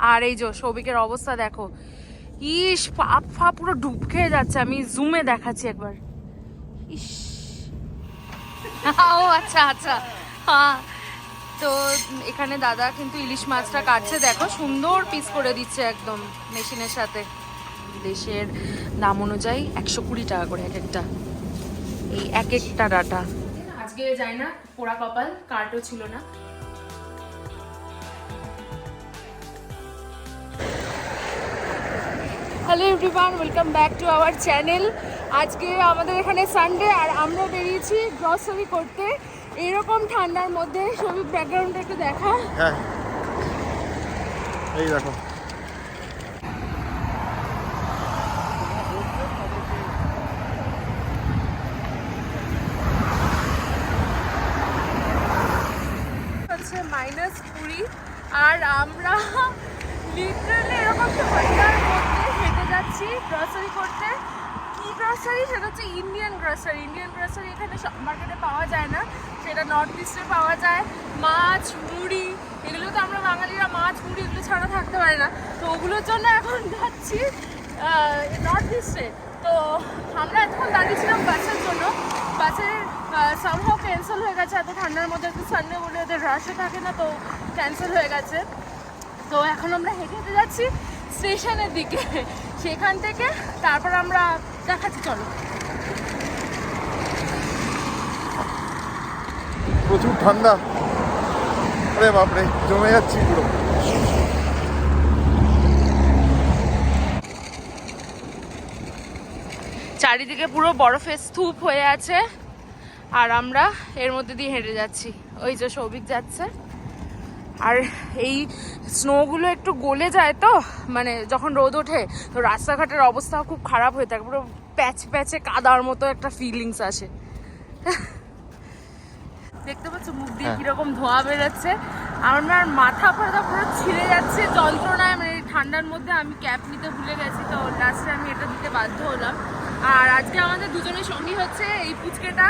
আর এই যে সৌভিকের অবস্থা দেখো, ইস পাপ ফা পুরো ডুব খেয়ে যাচ্ছে। আমি জুমে দেখাচ্ছি একবার। ইস ও আচ্ছা আচ্ছা, হ্যাঁ। তো এখানে দাদা কিন্তু ইলিশ মাছটা কাটছে, দেখো সুন্দর পিস করে দিচ্ছে একদম মেশিনের সাথে। দেশের দাম অনুযায়ী 120 টাকা করে এক একটা, এই এক একটা ডাটা। আজকে যাই না, পোড়া কপাল, কার্টও ছিল না। Hello everyone, welcome back to our channel. আজকে আমাদের এখানে সানডে আর আমরা বেরিয়েছি গ্রসারি করতে এরকম ঠান্ডার মধ্যে। সবই ব্যাকগ্রাউন্ডটা একটু দেখা। হ্যাঁ এই দেখো, হচ্ছে -20 আর আমরা লিটারালি এরকম ঠান্ডার মধ্যে হেঁটে যাচ্ছি গ্রসারি করতে। কি গ্রসারি? সেটা হচ্ছে ইন্ডিয়ান গ্রসারি। ইন্ডিয়ান গ্রসারি এখানে সব মার্কেটে পাওয়া যায় না, সেটা নর্থ ইস্টে পাওয়া যায়। মাছ, মুড়ি, এগুলো তো আমরা বাঙালিরা মাছ মুড়ি এগুলো ছাড়া থাকতে পারি না, তো ওগুলোর জন্য এখন যাচ্ছি নর্থ ইস্টে। তো আমরা এতক্ষণ দাঁড়িয়েছিলাম বাসের জন্য, বাসের সামহাও ক্যান্সেল হয়ে গেছে। এত ঠান্ডার মধ্যে একটু সানডে বলে ওদের রাশে থাকে না, তো ক্যান্সেল হয়ে গেছে। তো এখন আমরা হেঁটে হেঁটে যাচ্ছি স্টেশনের দিকে, সেখান থেকে তারপর আমরা দেখাচ্ছি, চলো। প্রচুর ঠান্ডা, আরে বাপরে জমে যাচ্ছি পুরো। চারিদিকে পুরো বরফের স্তূপ হয়ে আছে আর আমরা এর মধ্যে দিয়ে হেঁটে যাচ্ছি। ওই যে সৌভিক যাচ্ছে। আর এই স্নোগুলো একটু গলে যায় তো, মানে যখন রোদ ওঠে তো রাস্তাঘাটের অবস্থাও খুব খারাপ হয়ে থাকে, পুরো প্যাচ প্যাচে কাদার মতো একটা ফিলিংস আসে। দেখতে পাচ্ছ মুখ দিয়ে কিরকম ধোঁয়া বেরোচ্ছে। আমার মাথা ফাথা পুরো ছিঁড়ে যাচ্ছে যন্ত্রণায়। মানে ঠান্ডার মধ্যে আমি ক্যাপ নিতে ভুলে গেছি, তো লাস্টে আমি এটা দিতে বাধ্য হলাম। আর আজকে আমাদের দুজনের সঙ্গী হচ্ছে এই পুচকেটা।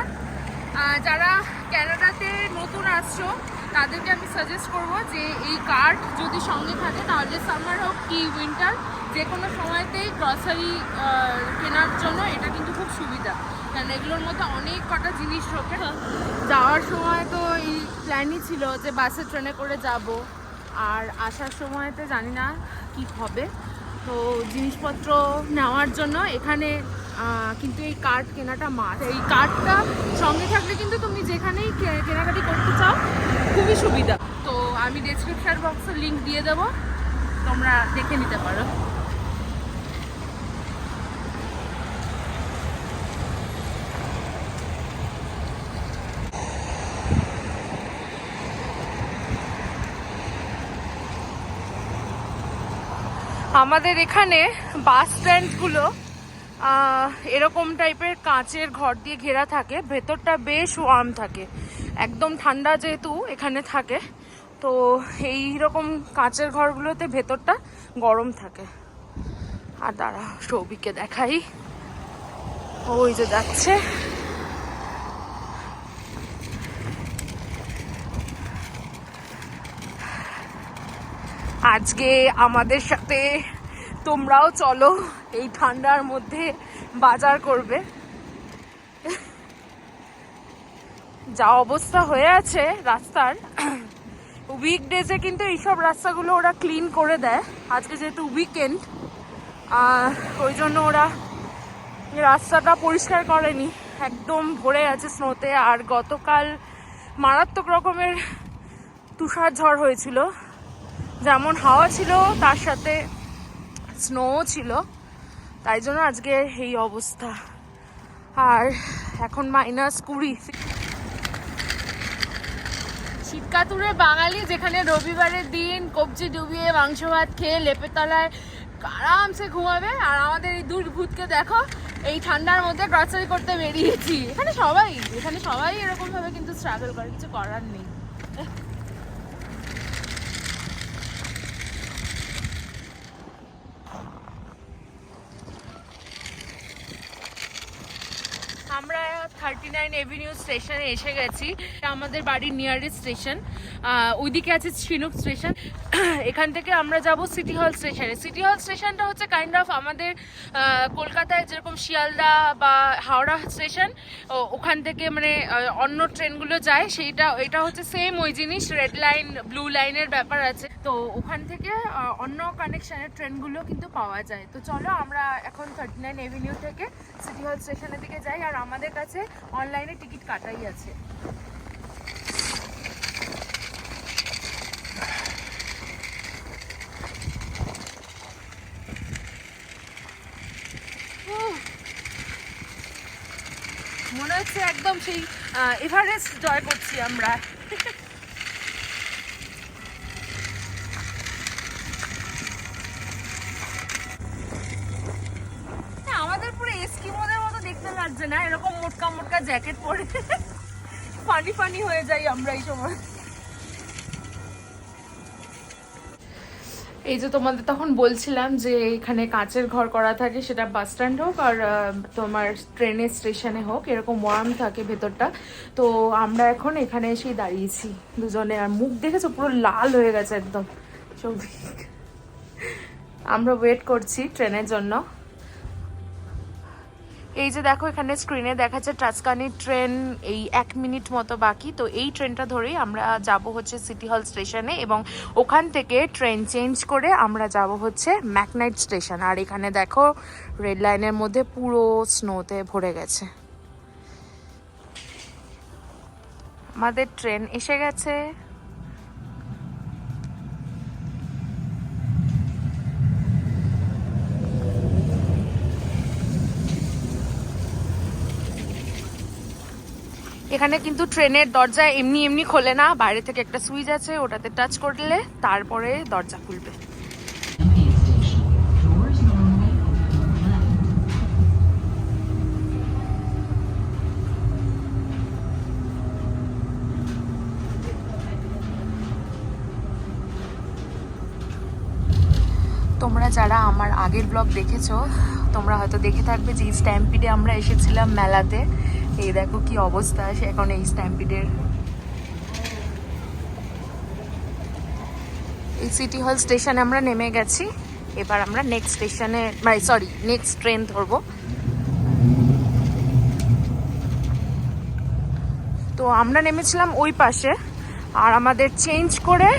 যারা ক্যানাডাতে নতুন আসছো তাদেরকে আমি সাজেস্ট করব যে এই কার্ট যদি সঙ্গে থাকে তাহলে সামার হোক কি উইন্টার যে কোনো সময়তেই গ্রসারি কেনার জন্য এটা কিন্তু খুব সুবিধা, কারণ এগুলোর মধ্যে অনেক কটা জিনিস ঢোকে। যাওয়ার সময় তো এই প্ল্যানই ছিল যে বাসে ট্রেনে করে যাব, আর আসার সময়তে জানি না কি হবে। তো জিনিসপত্র নেওয়ার জন্য এখানে কিন্তু এই কার্ড কেনাটা মাস্ট। এই কার্ডটা সঙ্গে থাকলে কিন্তু তুমি যেখানেই কেনাকাটি করতে চাও খুবই সুবিধা। তো আমি ডেসক্রিপশন বক্সে লিঙ্ক দিয়ে দেবো, তোমরা দেখে নিতে পারো। আমাদের এখানে বাস স্ট্যান্ডগুলো এরকম টাইপের কাঁচের ঘর দিয়ে ঘেরা থাকে, ভেতরটা বেশ ওয়ার্ম থাকে, একদম ঠান্ডা যেহেতু এখানে থাকে, তো এই রকম কাঁচের ঘরগুলোতে ভেতরটা গরম থাকে। আর দাঁড়া সৌভিককে দেখাই, ওই যে যাচ্ছে। আজকে আমাদের সাথে তোমরাও চলো, এই ঠান্ডার মধ্যে বাজার করবে। যা অবস্থা হয়ে আছে রাস্তার, উইকডেজে কিন্তু এইসব রাস্তাগুলো ওরা ক্লিন করে দেয়। আজকে যেহেতু উইকেন্ড, ওই জন্য ওরা রাস্তাটা পরিষ্কার করেনি, একদম ভরে আছে স্নোতে। আর গতকাল মারাত্মক রকমের তুষার ঝড় হয়েছিল, যেমন হাওয়া ছিল তার সাথে স্নোও ছিল, তাই জন্য আজকে এই অবস্থা। আর এখন -20। শীতকাতুরে বাঙালি যেখানে রবিবারের দিন কবজি ডুবিয়ে মাংস ভাত খেয়ে লেপের তলায় আরামসে ঘুমাবে, আর আমাদের এই দুর্ভূতকে দেখো এই ঠান্ডার মধ্যে গ্রসারি করতে বেরিয়েছি। এখানে সবাই এরকম ভাবে কিন্তু স্ট্রাগল করে, কিছু করার নেই। আমরা 39 এভিনিউ স্টেশনে এসে গেছি, আমাদের বাড়ির নিয়ারেস্ট স্টেশন। ওইদিকে আছে ঝিনুক স্টেশন। এখান থেকে আমরা যাব সিটি হল স্টেশনে। সিটি হল স্টেশনটা হচ্ছে কাইন্ড অফ আমাদের কলকাতায় যেরকম শিয়ালদা বা হাওড়া স্টেশন, ওখান থেকে মানে অন্য ট্রেনগুলো যায় এটা হচ্ছে সেম ওই জিনিস, রেড লাইন ব্লু লাইনের ব্যাপার আছে, তো ওখান থেকে অন্য কানেকশনের ট্রেনগুলো কিন্তু পাওয়া যায়। তো চলো আমরা এখন 39 এভিনিউ থেকে সিটি হল স্টেশনের দিকে যাই, আর আমাদের কাছে অনলাইনে টিকিট কাটাই আছে। মনে হচ্ছে একদম সেই এভারেস্ট জয় করছি আমরা। আমাদের পুরো এস্কিমোদের মতো দেখতে লাগছে না, এরকম মোটকা মোটকা জ্যাকেট পরে ফানি ফানি হয়ে যাই আমরা এই সময়। এই যে তোমাদের তখন বলছিলাম যে এখানে কাঁচের ঘর করা থাকে, সেটা বাস স্ট্যান্ড হোক আর তোমার ট্রেনের স্টেশনে হোক, এরকম ওয়ার্ম থাকে ভেতরটা। তো আমরা এখন এখানে এসেই দাঁড়িয়েছি দুজনে, আর মুখ দেখেছো পুরো লাল হয়ে গেছে একদম সৌভিক। আমরা ওয়েট করছি ট্রেনের জন্য। এই যে দেখো এখানে স্ক্রিনে দেখাচ্ছে টাস্কানি ট্রেন, এই 1 মিনিট মতো বাকি। তো এই ট্রেনটা ধরেই আমরা যাব হচ্ছে সিটি হল স্টেশনে, এবং ওখান থেকে ট্রেন চেঞ্জ করে আমরা যাব হচ্ছে ম্যাকনাইট স্টেশন। আর এখানে দেখো রেড লাইনের মধ্যে পুরো স্নোতে ভরে গেছে। আমাদের ট্রেন এসে গেছে। এখানে কিন্তু ট্রেনের দরজা এমনি এমনি খোলে না, বাইরে থেকে একটা সুইচ আছে, ওটাতে টাচ করলে তারপরে দরজা খুলবে। তোমরা যারা আমার আগের ব্লগ দেখেছো তোমরা হয়তো দেখে থাকবে যে স্ট্যাম্পিডে আমরা এসেছিলাম মেলাতে। এই দেখো কি অবস্থা এখন এই স্ট্যাম্পিডের। এই সিটি হল স্টেশনে আমরা নেমে গেছি, এবার আমরা নেক্সট স্টেশনে নেক্সট ট্রেন ধরবো। তো আমরা নেমেছিলাম ওই পাশে, আর আমাদের চেঞ্জ করে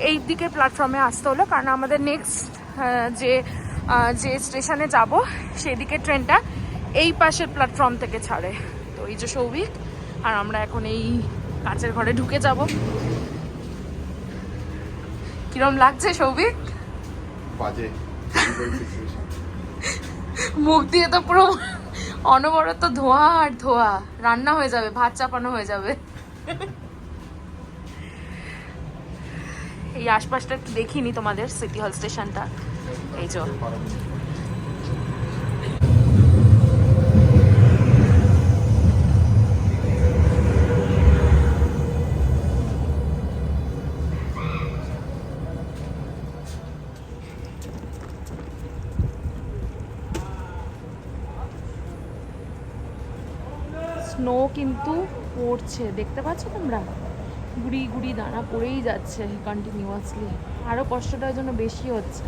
এই দিকে প্ল্যাটফর্মে আসতে হলো, কারণ আমাদের নেক্সট যে স্টেশনে যাব সেদিকে ট্রেনটা এই পাশের প্ল্যাটফর্ম থেকে ছাড়ে। তো এই যে সৌভিক আর আমরা এখন এই কাচের ঘরে ঢুকে যাব। কিরম লাগছে সৌভিক? বাজে, মুখ দিয়ে তো পুরো অনবরত ধোঁয়া আর ধোঁয়া, রান্না হয়ে যাবে, ভাত চাপানো হয়ে যাবে। এই আশপাশটা একটু দেখিনি তোমাদের সিটি হল স্টেশনটা। এই যে স্নো কিন্তু পড়ছে, দেখতে পাচ্ছ তোমরা, গুড়ি গুড়ি দানা পড়েই যাচ্ছে কন্টিনিউয়াসলি, আরো কষ্টটার জন্য বেশি হচ্ছে।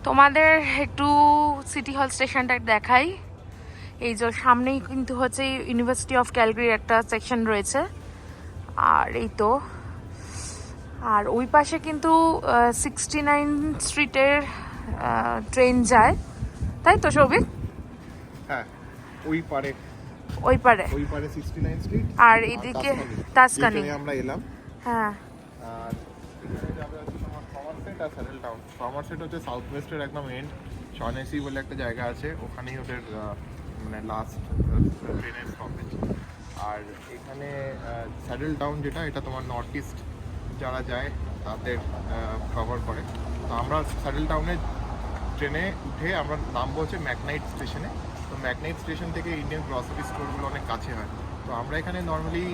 তোমাদের একটু সিটি হল স্টেশনটা দেখাই। এই যে সামনেই কিন্তু হচ্ছে ইউনিভার্সিটি অফ ক্যালগারির একটা সেকশন রয়েছে, আর এই তো, আর ওই পাশে কিন্তু 69 স্ট্রিটের ট্রেন যায়, তাই তো সৌভিক? হ্যাঁ, ওই পারে 69 স্ট্রিট, আর এদিকে তাসকানি আমরা এলাম। হ্যাঁ, আর এখানে যাবে হচ্ছে তোমার সমারসেট আর স্যাডেল টাউন। সমারসেট হচ্ছে সাউথ ওয়েস্টের একদম এন্ড, শনেসি বলে একটা জায়গা আছে, ওখানেই ওদের মানে লাস্ট ট্রেনের স্টপেজ। আর এখানে স্যাডেল টাউন যেটা, এটা তোমার নর্থ ইস্ট যারা যায় তাদের কভার করে। তো আমরা স্যাডেল টাউনের ট্রেনে উঠে আমরা নামবো হচ্ছে ম্যাকনাইট স্টেশনে। তো ম্যাকনাইট স্টেশন থেকে ইন্ডিয়ান গ্রসারি স্টোরগুলো অনেক কাছে হয়। তো আমরা এখানে নর্মালি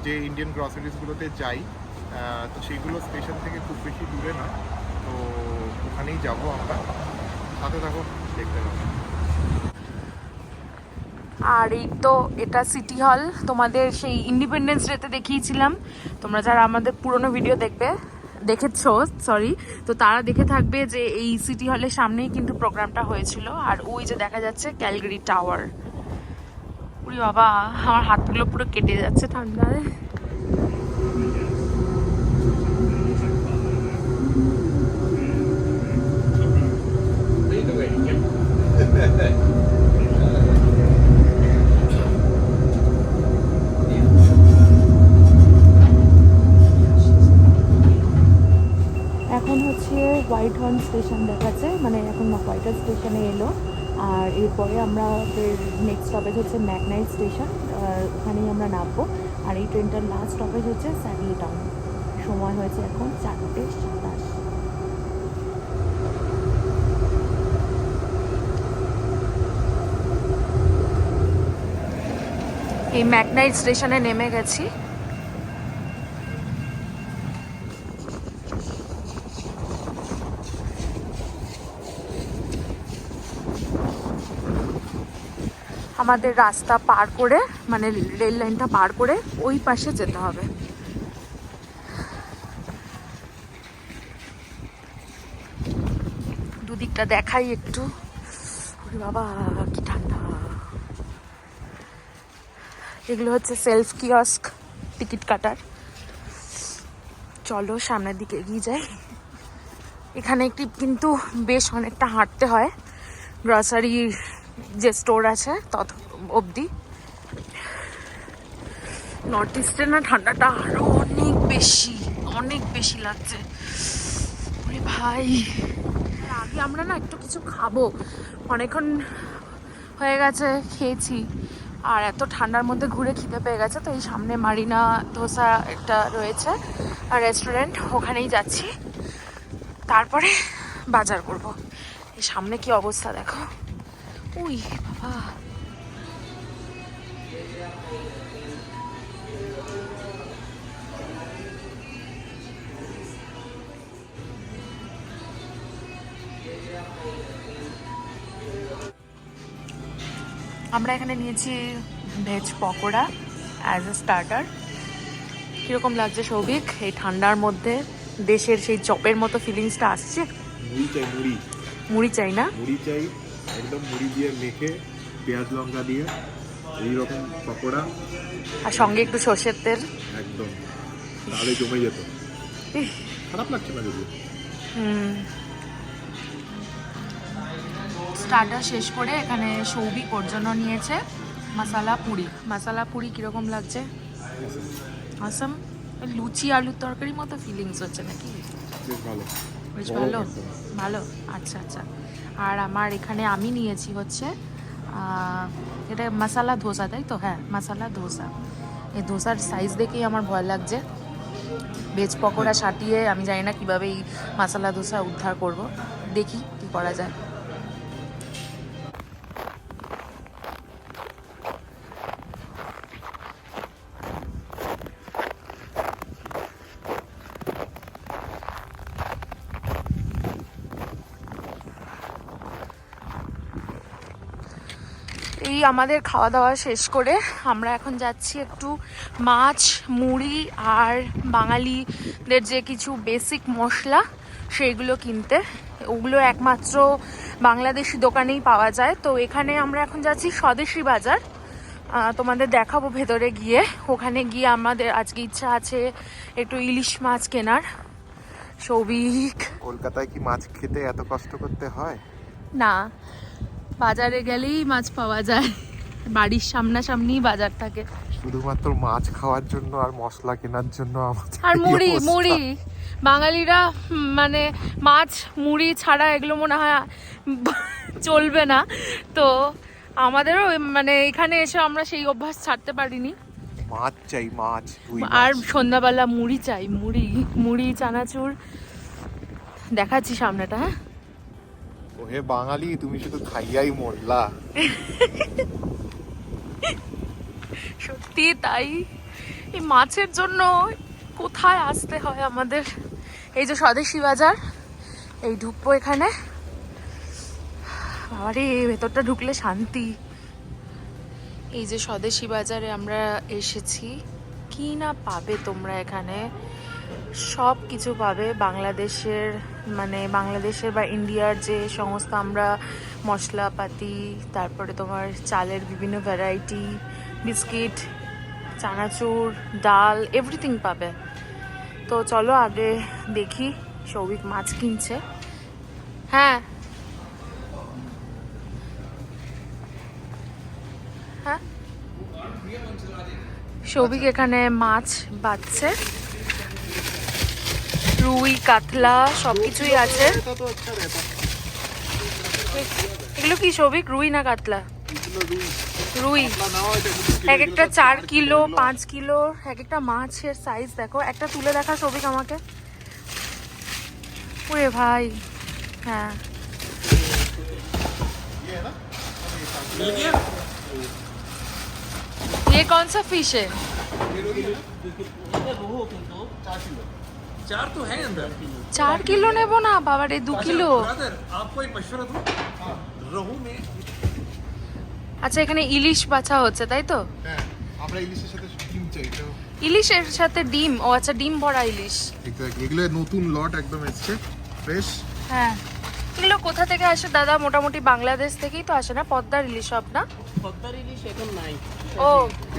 যে ইন্ডিয়ান গ্রসারিসগুলোতে যাই, তো সেইগুলো স্টেশন থেকে খুব বেশি দূরে না, তো ওখানেই যাবো আমরা। সাথে থাকো, দেখতে পাবো। আর এই তো এটা সিটি হল, তোমাদের সেই ইন্ডিপেন্ডেন্স ডেতে দেখিয়েছিলাম, তোমরা যারা আমাদের পুরনো ভিডিও দেখবে দেখেছো, সরি, তো তারা দেখে থাকবে যে এই সিটি হলের সামনেই কিন্তু প্রোগ্রামটা হয়েছিল। আর ওই যে দেখা যাচ্ছে ক্যালগারি টাওয়ার। ওরে বাবা, আমার হাতগুলো পুরো কেটে যাচ্ছে ঠান্ডায়। এখন হচ্ছে হোয়াইট হর্ন স্টেশন দেখাচ্ছে, মানে এখন হোয়াইট হর্ন স্টেশনে এলো। আর এরপরে আমাদের নেক্সট স্টপেজ হচ্ছে ম্যাগনাইট স্টেশন, ওখানেই আমরা নামবো। আর এই ট্রেনটার লাস্ট স্টপেজ হচ্ছে স্যাডলি টাউন। সময় হয়েছে এখন 4:27। এই ম্যাগনাইট স্টেশনে নেমে গেছি। আমাদের রাস্তা পার করে, মানে রেল লাইনটা পার করে ওই পাশে যেতে হবে। দুদিকটা দেখাই একটু। ওরে বাবা কি ঠান্ডা। এগুলো হচ্ছে সেলফ কিয়স্ক টিকিট কাটার। চলো সামনের দিকে এগিয়ে যাই। এখানে একটি কিন্তু বেশ অনেকটা হাঁটতে হয় গ্রসারি যে স্টোর আছে তত অবধি। নর্থ ইস্টে না ঠান্ডাটা আরো অনেক বেশি লাগছে। ওরে ভাই, আগে আমরা না একটু কিছু খাবো, অনেকক্ষণ হয়ে গেছে খেয়েছি, আর এত ঠান্ডার মধ্যে ঘুরে খিদে পেয়ে গেছে। তো এই সামনে মারিনা ধোসা একটা রয়েছে আর রেস্টুরেন্ট, ওখানেই যাচ্ছি। তারপরে বাজার করব। এই সামনে কি অবস্থা দেখো, উই বাবা। আমরা এখানে নিয়েছি veg pakora as a starter. কিরকম লাগছে সৌভিক এই ঠান্ডার মধ্যে? দেশের সেই চপের মতো ফিলিংসটা আসছে? মুড়ি চাই না? মুড়ি চাই, একদম মুড়ি দিয়ে মেখে পেঁয়াজ লঙ্কা দিয়ে এইরকম পকোড়া, আর সঙ্গে একটু সর্ষের তেল, একদম তাহলে জমে যেত। খারাপ লাগছে না যদি। স্টার্টার শেষ করে এখানে সৌভিক ওর জন্য নিয়েছে মাসালা পুরি। কিরকম লাগছে? আসাম। লুচি আলুর তরকারির মতো ফিলিংস হচ্ছে নাকি? বেশ ভালো। আচ্ছা। আর আমার এখানে আমি নিয়েছি হচ্ছে এটা মশালা ধোসা, তাই তো? হ্যাঁ, মশালা ধোসা। এই ধোসার সাইজ দেখেই আমার ভয় লাগছে। ভেজ পকোড়া সাটিয়ে আমি জানি না কীভাবে এই মশালা ধোসা উদ্ধার করব, দেখি কী করা যায়। এই আমাদের খাওয়া দাওয়া শেষ করে আমরা এখন যাচ্ছি একটু মাছ, মুড়ি আর বাঙালিদের যে কিছু বেসিক মশলা সেইগুলো কিনতে। ওগুলো একমাত্র বাংলাদেশি দোকানেই পাওয়া যায়। তো এখানে আমরা এখন যাচ্ছি স্বদেশি বাজার, তোমাদের দেখাবো ভেতরে গিয়ে। ওখানে গিয়ে আমাদের আজকে ইচ্ছা আছে একটু ইলিশ মাছ কেনার। সৌভিক, কলকাতায় কি মাছ খেতে এত কষ্ট করতে হয়? না, বাজারে গেলেই মাছ পাওয়া যায়, বাড়ির সামনাসামনি বাজার থাকে। শুধুমাত্র মাছ খাওয়ার জন্য আর মশলা কেনার জন্য আর মুড়ি বাঙালিরা মানে মাছ মুড়ি ছাড়া এগুলো মনে হয় চলবে না। তো আমাদেরও মানে এখানে এসে আমরা সেই অভ্যাস ছাড়তে পারিনি। মাছ চাই, মাছ। আর সন্ধ্যাবেলা মুড়ি চাই, মুড়ি চানাচুর। দেখাচ্ছি সামনেটা। হ্যাঁ, ওহে বাঙালি, তুমি শুধু খাইয়াই মরলা। সত্যি তাই। এই মাছের জন্য কোথায় আসতে হয় আমাদের। এই যে স্বদেশি বাজার, এই ঢুকবো এখানে। আরে ভেতরটা ঢুকলে শান্তি। এই যে স্বদেশি বাজারে আমরা এসেছি, কি না পাবে তোমরা এখানে। সব কিছু পাবে বাংলাদেশের, মানে বাংলাদেশের বা ইন্ডিয়ার যে সমস্ত আমরা মশলাপাতি, তারপরে তোমার চালের বিভিন্ন ভ্যারাইটি, বিস্কিট, চানাচুর, ডাল, এভরিথিং পাবে। তো চলো আগে দেখি। সৌভিক মাছ কিনছে। হ্যাঁ হ্যাঁ, সৌভিক এখানে মাছ বাচ্ছে, রুই, কাতলা সবকিছুই আছে। এগুলো কি সৌভিক, রুই না কাতলা? রুই। এক একটা 4 কিলো 5 কিলো, এক একটা মাছের সাইজ দেখো। একটা তুলে দেখা সৌভিক আমাকে। ওরে ভাই, হ্যাঁ ये कौन सा फिश है? 4 तो है अंदर। 4 কিলো নেবো না বাবারে, 2 কিলো। ब्रदर आपको एक मशवरा दूं, रोहू में আচ্ছা, এখানে ইলিশ বাছা হচ্ছে তাই তো? হ্যাঁ, আমরা ইলিশের সাথে ডিম চাই তো। ইলিশের সাথে ডিম? ও আচ্ছা, ডিম ভরা ইলিশ। এক্স্যাক্টলি, এগুলো নতুন লট একদম এসছে, ফ্রেশ। হ্যাঁ, এগুলো কোথা থেকে আসে দাদা? মোটামুটি বাংলাদেশ থেকেই তো আসে না? পদ্মার ইলিশ সব না? পদ্মার ইলিশ এখন নাই। ও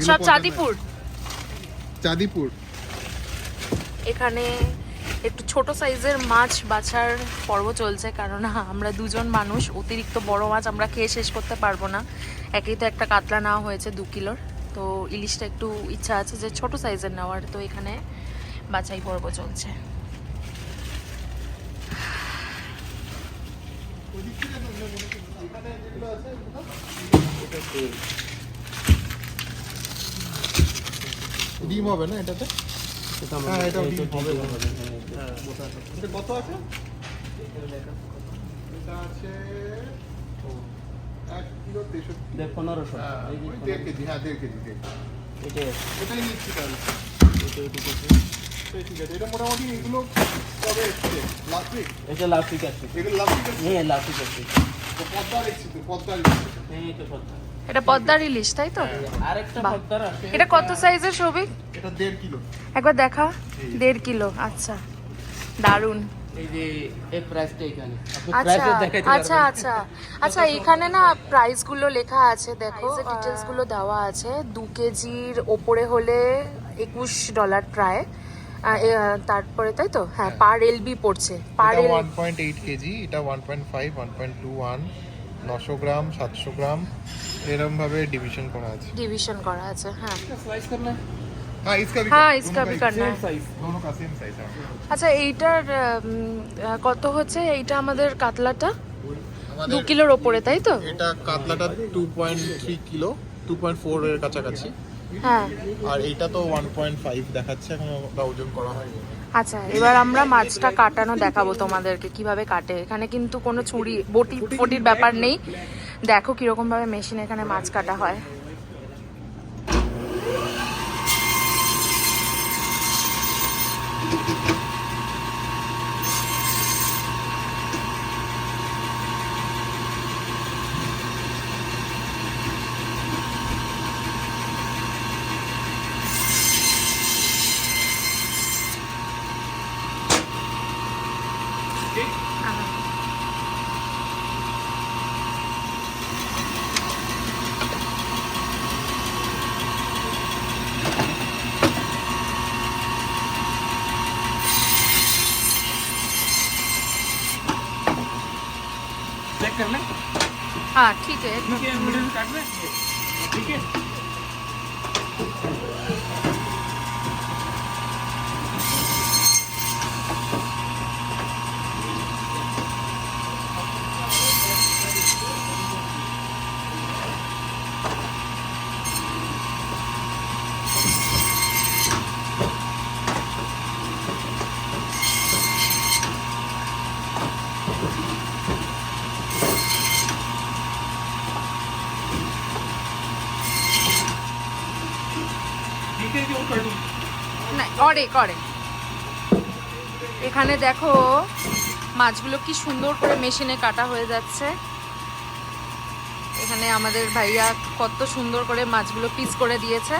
সব চাঁদিপুর। চাঁদিপুর। এখানে একটু ছোট সাইজের মাছ বাছার পর্ব চলছে, কারণ আমরা দুজন মানুষ, অতিরিক্ত বড় মাছ আমরা খেয়ে শেষ করতে পারবো না। একেই তো একটা কাতলা নেওয়া হয়েছে 2 কিলোর, তো ইলিশটা একটু ইচ্ছা আছে যে ছোট সাইজের নেওয়ার, তো এখানে বাছাই পর্ব চলছে। ডিম হবে না এটাতে? হ্যাঁ, এটা ডিম হবে। এটা কত আছে? এটা আছে 1 কিলো 1500। ওই 1.5 কেজি। হ্যাঁ, 1.5 কেজি। এটাই নিচ্ছি তাহলে। ঠিক আছে, এটা মোটামুটি এগুলো কবে এসছে? Last week? এটা লাস্ট উইক আছে। এগুলো লাস্ট উইক? হ্যাঁ লাস্ট উইক আছে। তো পদ্মার এসছে তো, পদ্মার হ্যাঁ এটা পদ্মা। এটা পদ্মার ইলিশ তাই তো? আরেকটা বাহ। পদ্মার আছে। এটা কত সাইজের সৌভিক? এটা 1.5 কিলো। একবার দেখা। 1.5 কিলো, আচ্ছা দারুন। এই যে এই প্রাইসটা এখানে আপনি আচ্ছা প্রাইসও দেখাইতে আচ্ছা পারবেন। আচ্ছা আচ্ছা, এখানে না প্রাইস গুলো লেখা আছে, দেখো ডিটেলস গুলো দেওয়া আছে। 2 কেজির ওপরে হলে $21 প্রায়। তারপরে তাই তো? হ্যাঁ, পার এলবি পড়ছে। পার এটা 1.8 কেজি, এটা 1.5, 1.21, 900 গ্রাম, 700 গ্রাম, এরকম ভাবে ডিভিশন করা আছে। डिवीजन करा আছে। হ্যাঁ স্লাইস করনা। हाँ, इसका भी हाँ, दोनों इसका का भी एक करना same है। size, दोनों का सेम साइज है। আচ্ছা, এইটার কত হচ্ছে? এইটা আমাদের কাতলাটা 2 আমাদের কিলোর ওপরে তাই তো? এটা কাতলাটা 2.3 কিলো, 2.4 এর কাছাকাছি। হ্যাঁ আর এইটা তো 1.5 দেখাচ্ছে, এখন ওটা ওজন করা হয়নি। আচ্ছা, এবার আমরা মাছটা কাটানো দেখাবো তোমাদেরকে কিভাবে কাটে। এখানে কিন্তু কোনো ছুরি বটি ফটির ব্যাপার নেই। দেখো কিরকম ভাবে মেশিন এখানে মাছ কাটা হয়। चेक कर लें। हाँ ठीक है। ठीक है, मिडिल में काट लें। ठीक है। ठीक है कि वो कर दूँ? না, করে করে। এখানে দেখো মাছগুলো কি সুন্দর করে মেশিনে কাটা হয়ে যাচ্ছে। এখানে আমাদের ভাইয়া কত সুন্দর করে মাছগুলো পিস করে দিয়েছে,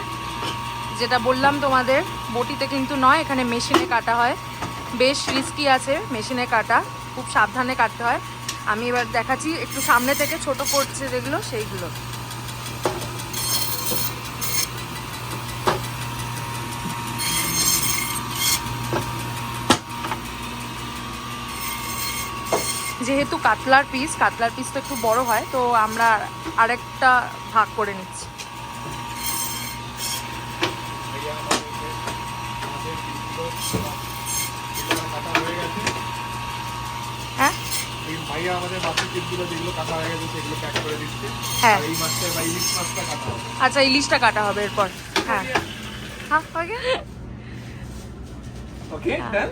যেটা বললাম তোমাদের, বটিতে কিন্তু নয়, এখানে মেশিনে কাটা হয়। বেশ রিস্কি আছে মেশিনে কাটা, খুব সাবধানে কাটতে হয়। আমি এবার দেখাচ্ছি একটু সামনে থেকে, ছোট করছে যেগুলো সেইগুলো। যেহেতু কাতলার পিস তো একটু বড় হয়, তো আমরা আরেকটা ভাগ করে নিচ্ছি। হ্যাঁ ভাইয়া আমাদের বাকি পিসগুলো যেগুলো কাটা হয়ে গেছে সেগুলো প্যাক করে দিচ্ছে। হ্যাঁ, আর এই মাছটা বা ইলিশ মাছটা কাটা হবে। আচ্ছা, ইলিশটা কাটা হবে এরপর। হ্যাঁ হ্যাঁ, okay Okay, done.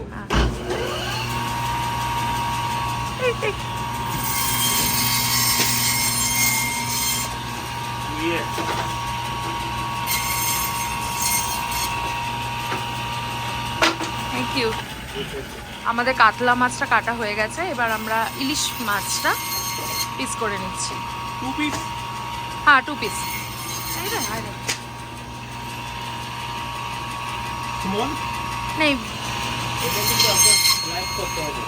Yeah. Thank you. আমাদের কাতলা মাছটা কাটা হয়ে গেছে, এবার আমরা ইলিশ মাছটা পিস করে নিচ্ছি। 2 piece. হ্যাঁ, 2 পিস। Small. নেই, এটা কিন্তু আপনার লাইক করতে হবে।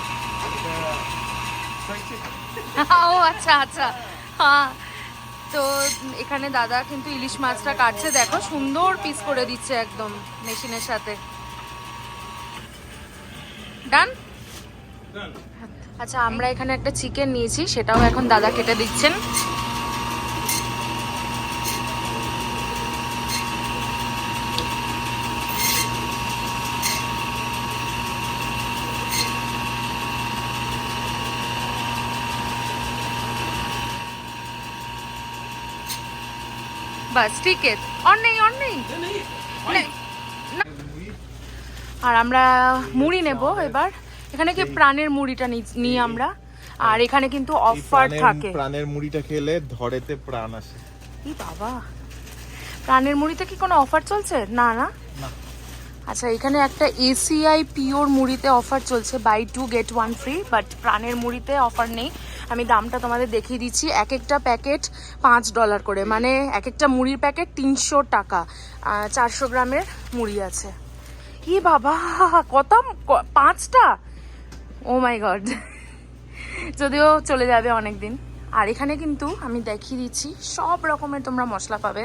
এটা ও আচ্ছা আচ্ছা, হ্যাঁ। তো এখানে দাদা কিন্তু ইলিশ মাছটা কাটছে, দেখো সুন্দর পিস করে দিচ্ছে একদম মেশিনের সাথে। ডান। done. আচ্ছা, আমরা এখানে একটা চিকেন নিয়েছি, সেটাও এখন দাদা কেটে দিচ্ছেন। বাস ঠিক আছে, অন নেই नहीं নেই। আর আমরা মুড়ি নেব এবার। এখানে কি প্রাণের মুড়িটা নিই আমরা, আর এখানে কিন্তু অফার থাকে। প্রাণের মুড়িটা খেলে ধরেতে প্রাণ আসে। ই বাবা, প্রাণের মুড়িতে কি কোনো অফার চলছে? না না। আচ্ছা, এখানে একটা এসিআই পিওর মুড়িতে অফার চলছে, বাই 2 get 1 ফ্রি, বাট প্রাণের মুড়িতে অফার নেই। আমি দামটা তোমাদের দেখিয়ে দিচ্ছি। এক একটা প্যাকেট $5 করে, মানে এক একটা মুড়ির প্যাকেট 300 টাকা। 400 গ্রামের মুড়ি আছে। ই বাবা, কত, 5টা? ও মাই গড, যদিও চলে যাবে অনেক দিন। আর এখানে কিন্তু আমি দেখিয়ে দিচ্ছি সব রকমের তোমরা মশলা পাবে,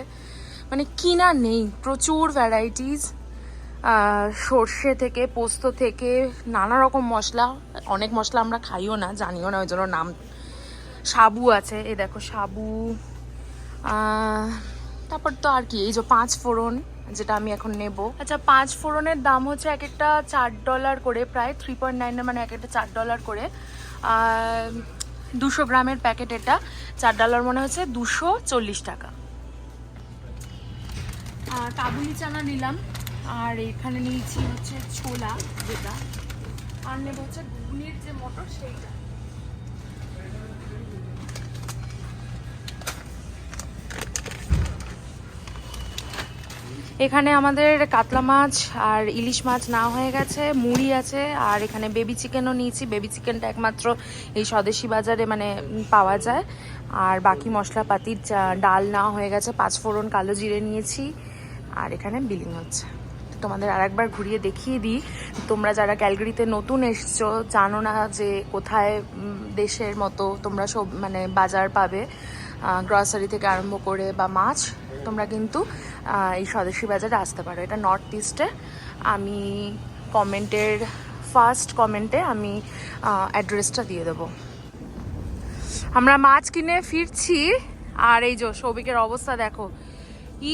মানে কিনা নেই, প্রচুর ভ্যারাইটিস। সর্ষে থেকে, পোস্ত থেকে, নানা রকম মশলা। অনেক মশলা আমরা খাইও না, জানিও না, ওই জন্য নাম। সাবু আছে, এই দেখো সাবু। তারপর তো আর কি, এই যে 5 ফোড়ন, যেটা আমি এখন নেব। আচ্ছা, 5 ফোড়নের দাম হচ্ছে এক একটা $4 করে, প্রায় 3.9, মানে এক একটা $4 করে। 200 গ্রামের প্যাকেট, এটা $4 মনে হচ্ছে, 240 টাকা। কাবুলি চানা নিলাম, আর এখানে নিয়েছি হচ্ছে ছোলা, যেটা, আর নেব হচ্ছে ঘুগনির যে মটর, সেইটা। এখানে আমাদের কাতলা মাছ আর ইলিশ মাছ না হয়ে গেছে, মুড়ি আছে, আর এখানে বেবি চিকেনও নিয়েছি। বেবি চিকেনটা একমাত্র এই স্বদেশি বাজারে মানে পাওয়া যায়। আর বাকি মশলাপাতির ডাল না হয়ে গেছে, 5 ফোড়ন, কালো জিরে নিয়েছি। আর এখানে বিলিং হচ্ছে। তোমাদের আর একবার ঘুরিয়ে দেখিয়ে দিই, তোমরা যারা ক্যালগারিতে নতুন এসছো, জানো না যে কোথায় দেশের মতো তোমরা সব মানে বাজার পাবে, গ্রসারি থেকে আরম্ভ করে বা মাছ, তোমরা কিন্তু এই স্বদেশি বাজারে আসতে পারো। এটা নর্থ ইস্টে। আমি ফার্স্ট কমেন্টে আমি অ্যাড্রেসটা দিয়ে দেবো। আমরা মাছ কিনে ফিরছি, আর এই যে সৌভিকের অবস্থা দেখো,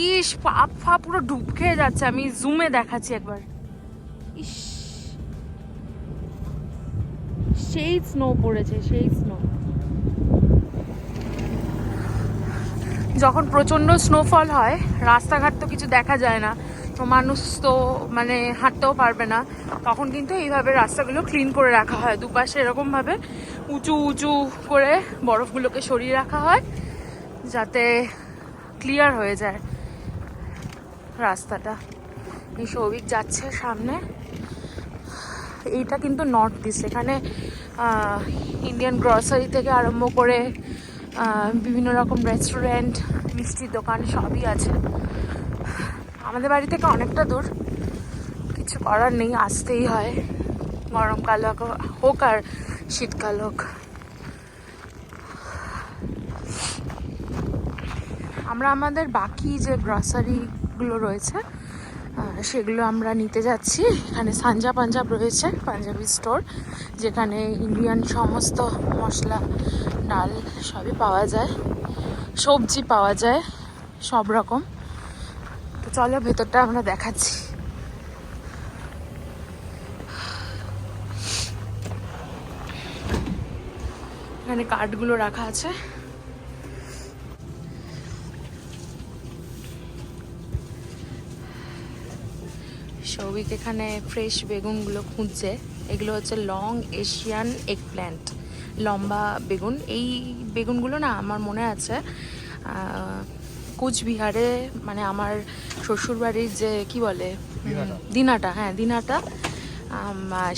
ইস, পা পুরো ডুব খেয়ে যাচ্ছে। আমি জুমে দেখাচ্ছি একবার। ইস, সেই স্নো পড়েছে, সেই স্নো। যখন প্রচন্ড স্নোফল হয়, রাস্তাঘাট তো কিছু দেখা যায় না, তো মানুষ তো মানে হাঁটতেও পারবে না, তখন কিন্তু এইভাবে রাস্তাগুলো ক্লিন করে রাখা হয়। দুপাশে এরকমভাবে উঁচু উঁচু করে বরফগুলোকে সরিয়ে রাখা হয়, যাতে ক্লিয়ার হয়ে যায় রাস্তাটা। এই সৌভিক যাচ্ছে সামনে। এইটা কিন্তু নর্থ ইস্ট। এখানে ইন্ডিয়ান গ্রসারি থেকে আরম্ভ করে বিভিন্ন রকম রেস্টুরেন্ট, মিষ্টির দোকান সবই আছে। আমাদের বাড়ি থেকে অনেকটা দূর, কিছু করার নেই, আসতেই হয়, গরমকাল হোক আর শীতকাল হোক। আমরা আমাদের বাকি যে গ্রসারিগুলো রয়েছে সেগুলো আমরা নিতে যাচ্ছি। এখানে সাঞ্জা পাঞ্জাব রয়েছে, পাঞ্জাবি স্টোর, যেখানে ইন্ডিয়ান সমস্ত মশলা, ডাল সবই পাওয়া যায়, সবজি পাওয়া যায় সব রকম। তো চলো ভেতরটা আমরা দেখাচ্ছি। এখানে কার্ডগুলো রাখা আছে। সৌভিক এখানে ফ্রেশ বেগুনগুলো খুঁজছে। এগুলো হচ্ছে লং এশিয়ান এগ প্ল্যান্ট, লম্বা বেগুন। এই বেগুনগুলো না আমার মনে আছে কোচবিহারে, মানে আমার শ্বশুরবাড়ির যে কি বলে দিনাটা, হ্যাঁ দিনাটা,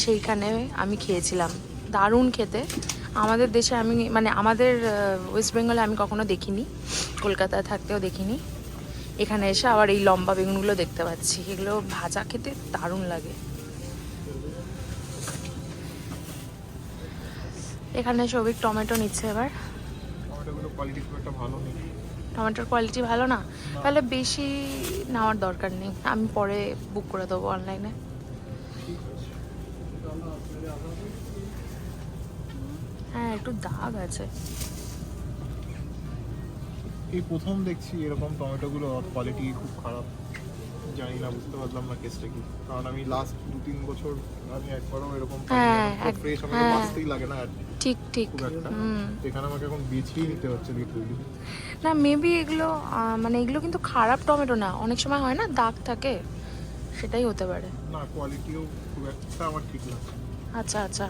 সেইখানে আমি খেয়েছিলাম, দারুণ খেতে। আমাদের দেশে আমি মানে আমাদের ওয়েস্ট বেঙ্গলে আমি কখনো দেখিনি, কলকাতায় থাকতেও দেখিনি। এখানে এসে আবার এই লম্বা বেগুনগুলো দেখতে পাচ্ছি, এগুলো ভাজা খেতে দারুণ লাগে। এখানে সৌভিক টমেটো নিচ্ছে এবার। টমেটোর কোয়ালিটি ভালো না, তাহলে বেশি নেওয়ার দরকার নেই, আমি পরে বুক করে দেবো অনলাইনে। হ্যাঁ একটু দাগ আছে। এই প্রথম দেখছি এরকম টমেটোগুলো কোয়ালিটি খুব খারাপ, জানি না, বুঝতে পারলাম না কেসটা কি, কারণ আমি লাস্ট 2-3 বছর আমি একবারও এরকম ফ্রেশ টমেটো বাঁচতেই লাগে না। ঠিক ঠিক, এখানে আমাকে এখন বেছেই নিতে হচ্ছে লিটারালি। না মেবি এগুলো মানে এগুলো কিন্তু খারাপ টমেটো না, অনেক সময় হয় না দাগ থাকে, সেটাই হতে পারে। না কোয়ালিটিও খুব একটা আমার ঠিক লাগছে। আচ্ছা আচ্ছা।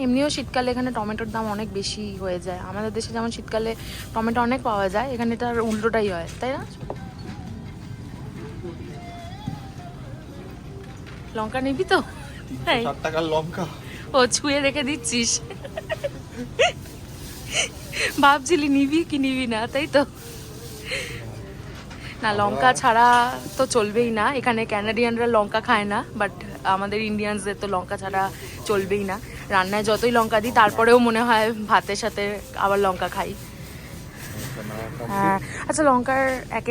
এমনিও শীতকালে এখানে টমেটোর দাম অনেক বেশি হয়ে যায়। আমাদের দেশে যেমন শীতকালে টমেটো অনেক পাওয়া যায়, এখানে তার উল্টোটাই হয়, তাই না? লঙ্কা নিবি তো? 360 টাকার লঙ্কা ও ছুঁয়ে রেখে দিচ্ছিস, ভাবছিলি নিবি কি নিবি না, তাই তো? না লঙ্কা ছাড়া তো চলবেই না, এখানে ক্যানাডিয়ানরা লঙ্কা খায় না, বাট আমাদের ইন্ডিয়ানসদের তো লঙ্কা ছাড়া চলবেই না। রান্নায় যতই লঙ্কা দিই তারপরেও মনে হয় ভাতের সাথে আবার লঙ্কা খাই। হ্যাঁ আচ্ছা, লঙ্কার এক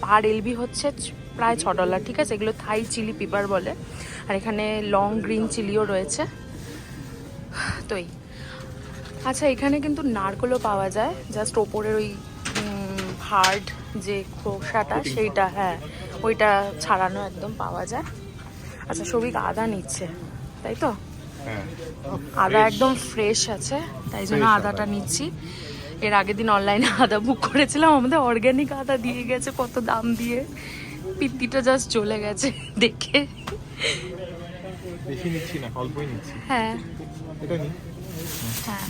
পার এলবি হচ্ছে প্রায় $6, ঠিক আছে? এগুলো থাই চিলি পেপার বলে, আর এখানে লং গ্রিন চিলিও রয়েছে। তো এই আচ্ছা, এখানে কিন্তু নারকেলও পাওয়া যায়, জাস্ট ওপরের ওই হার্ড যে খোসাটা সেইটা, হ্যাঁ ওইটা ছাড়ানো একদম পাওয়া যায়। আচ্ছা সৌভিক আদা নিচ্ছে, তাই তো? আদা একদম ফ্রেশ আছে, তাই জন্য আদাটা নিচ্ছি। এর আগের দিন অনলাইনে আদা বুক করেছিলাম, আমাদের অর্গ্যানিক আদা দিয়ে গেছে কত দাম দিয়ে, পিত্তিটা জাস্ট চলে গেছে দেখে। বেশি নিচ্ছি না, অল্পই নিচ্ছি। হ্যাঁ এটা নি। হ্যাঁ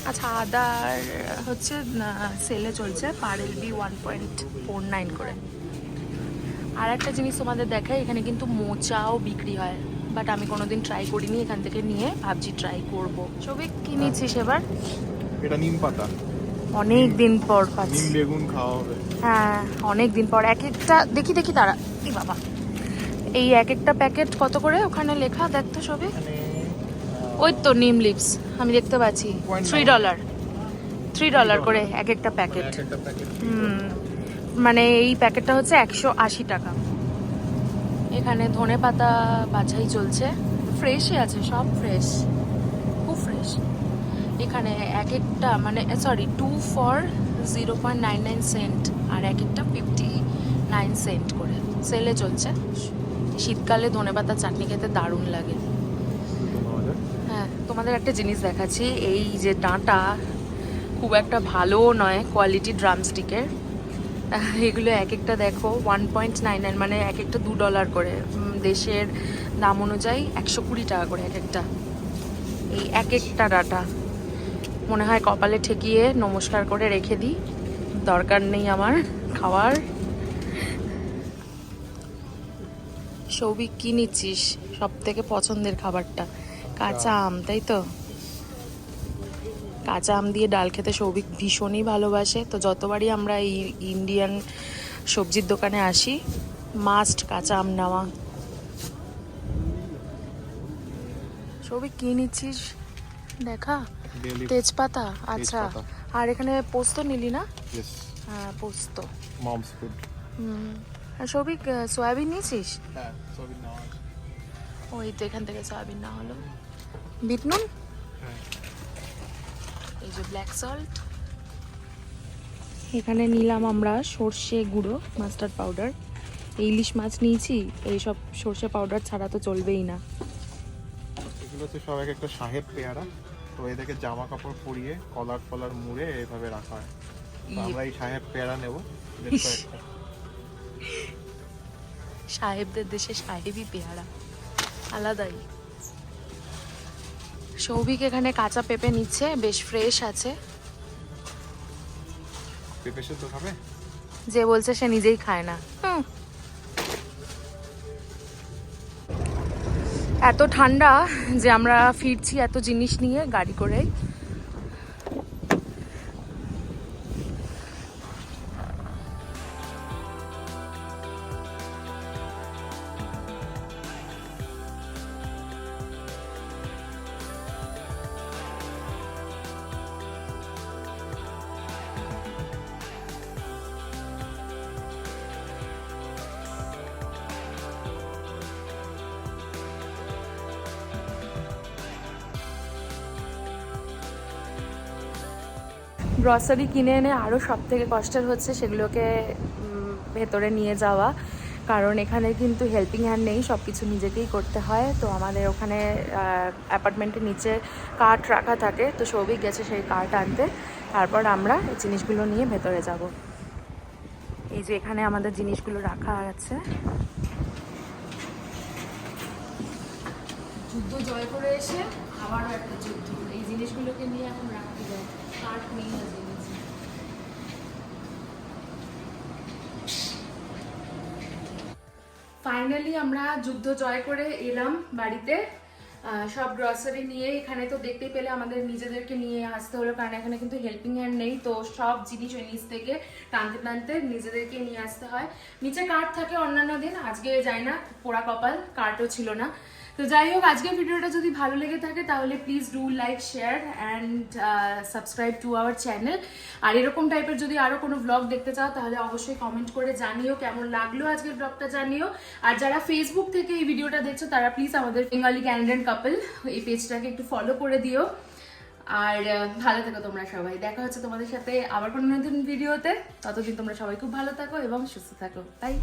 আচ্ছা, আদার হচ্ছে সেলে চলছে পার এলবি 1.49 করে। আর একটা জিনিস তোমাদের দেখাই, এখানে কিন্তু মোচাও বিক্রি হয়, বাট আমি কোনোদিন ট্রাই করিনি, এখান থেকে নিয়ে ভাবছি ট্রাই করব। সৌভিক কি নিচ্ছিস এবার? এটা নিম পাতা, অনেক দিন পর পাচ্ছি। নিম বেগুন খাওয়া হবে। হ্যাঁ অনেক দিন পর। এক একটা দেখি তারা, এই বাবা, এই এক একটা প্যাকেট কত করে ওখানে লেখা দেখতো সৌভিক? ওই তো নিম লিভস আমি দেখতে পাচ্ছি, $3 করে এক একটা প্যাকেট। মানে এই প্যাকেটটা হচ্ছে 180 টাকা। এখানে ধনে পাতা বাছাই চলছে, ফ্রেশই আছে, সব ফ্রেশ, খুব ফ্রেশ। এখানে এক একটা মানে 2 for 0.99 সেন্ট, আর এক একটা 59 সেন্ট করে সেলে চলছে। শীতকালে ধনে পাতা চাটনি খেতে দারুণ লাগে। হ্যাঁ তোমাদের একটা জিনিস দেখাচ্ছি, এই যে ডাঁটা খুব একটা ভালো নয় কোয়ালিটি ড্রামস্টিকের, এগুলো এক একটা দেখো 1.99, মানে এক একটা $2 করে, দেশের দাম অনুযায়ী 120 টাকা করে এক একটা। এই এক একটা ডাঁটা মনে হয় কপালে ঠেকিয়ে নমস্কার করে রেখে দিই, দরকার নেই আমার খাওয়ার। সৌভিক কি নিচ্ছিস? সব থেকে পছন্দের খাবারটা কাঁচা আম, তাই তো? কাঁচা আম দিয়ে ডাল খেতে সৌভিক ভীষণই ভালোবাসে। তো যতবারই আমরা এই ইন্ডিয়ান সবজির দোকানে আসি, মাস্ট কাঁচা আম নেওয়া। সবই কি নিচ্ছিস দেখা? তেজপাতা, আচ্ছা। আর এখানে পোস্ত নিলি না? ইয়েস, হ্যাঁ পোস্ত, মমস ফুড। আর সবই সয়াবিন নিয়েছিস? হ্যাঁ সবই নেওয়া আছে। ওই তো এখান থেকে সয়াবিন না হলো। বিট নুন, হ্যাঁ এই যে ব্ল্যাক সল্ট। এখানে নিলাম আমরা সর্ষে গুঁড়ো, মাস্টার্ড পাউডার। ইলিশ মাছ নিয়েছি, এইসব সর্ষে পাউডার ছাড়া তো চলবেই না। এগুলো হচ্ছে সব এক একটা সাহেব পেয়ারা, তো এদেরকে জামা কাপড় পরিয়ে কলার ফলার মুড়ে এইভাবে রাখা হয়। তো আমরা এই সাহেব পেয়ারা নেবো, বেশ কয়েকটা। সাহেবদের দেশে সাহেবই পেয়ারা, আলাদাই। সৌভিক এখানে কাঁচা পেঁপে নিচ্ছে, বেশ ফ্রেশ আছে। পেঁপে সেদ্ধ খাবে? যে বলছে সে নিজেই খায় না। এত ঠান্ডা যে আমরা ফিরছি এত জিনিস নিয়ে গাড়ি করে। গ্রসারি কিনে এনে আরও সব থেকে কষ্টের হচ্ছে সেগুলোকে ভেতরে নিয়ে যাওয়া, কারণ এখানে কিন্তু হেল্পিং হ্যান্ড নেই, সব কিছু নিজেকেই করতে হয়। তো আমাদের ওখানে অ্যাপার্টমেন্টের নিচে কার্ট রাখা থাকে, তো সৌভিক গেছে সেই কার্ট আনতে, তারপর আমরা এই জিনিসগুলো নিয়ে ভেতরে যাব। এই যে এখানে আমাদের জিনিসগুলো রাখা আছে। যুদ্ধ জয় করে এসে আবারও একটা যুদ্ধ, এই জিনিসগুলোকে নিয়ে এখন রাখতে যায়, কার্ট নেই না জিনিস। ফাইনালি আমরা যুদ্ধ জয় করে এলাম বাড়িতে, সব গ্রসারি নিয়ে। এখানে তো দেখতেই পেলে আমাদের নিজেদেরকে নিয়ে আসতে হলো, কারণ এখানে কিন্তু হেল্পিং হ্যান্ড নেই, তো সব জিনিস ওই নিচ থেকে টানতে টানতে নিজেদেরকে নিয়ে আসতে হয়। নিচে কার্ট থাকে অন্যান্য দিন, আজকে যাই না, পোড়া কপাল, কার্টও ছিল না। তো যাই হোক, আজকের ভিডিওটা যদি ভালো লেগে থাকে তাহলে please do like, share and subscribe to our channel. আর এরকম টাইপের যদি আরও কোনো ব্লগ দেখতে চাও তাহলে অবশ্যই কমেন্ট করে জানিও কেমন লাগলো আজকের ব্লগটা, জানিও। আর যারা ফেসবুক থেকে এই ভিডিওটা দেখছো তারা প্লিজ আমাদের বেঙ্গলি ক্যান্ডিডেট কাপল এই পেজটাকে একটু ফলো করে দিও। আর ভালো থেকো তোমরা সবাই, দেখা হচ্ছে তোমাদের সাথে আবার কোনো নতুন ভিডিওতে। ততদিন তোমরা সবাই খুব ভালো থাকো এবং সুস্থ থাকো, বাই।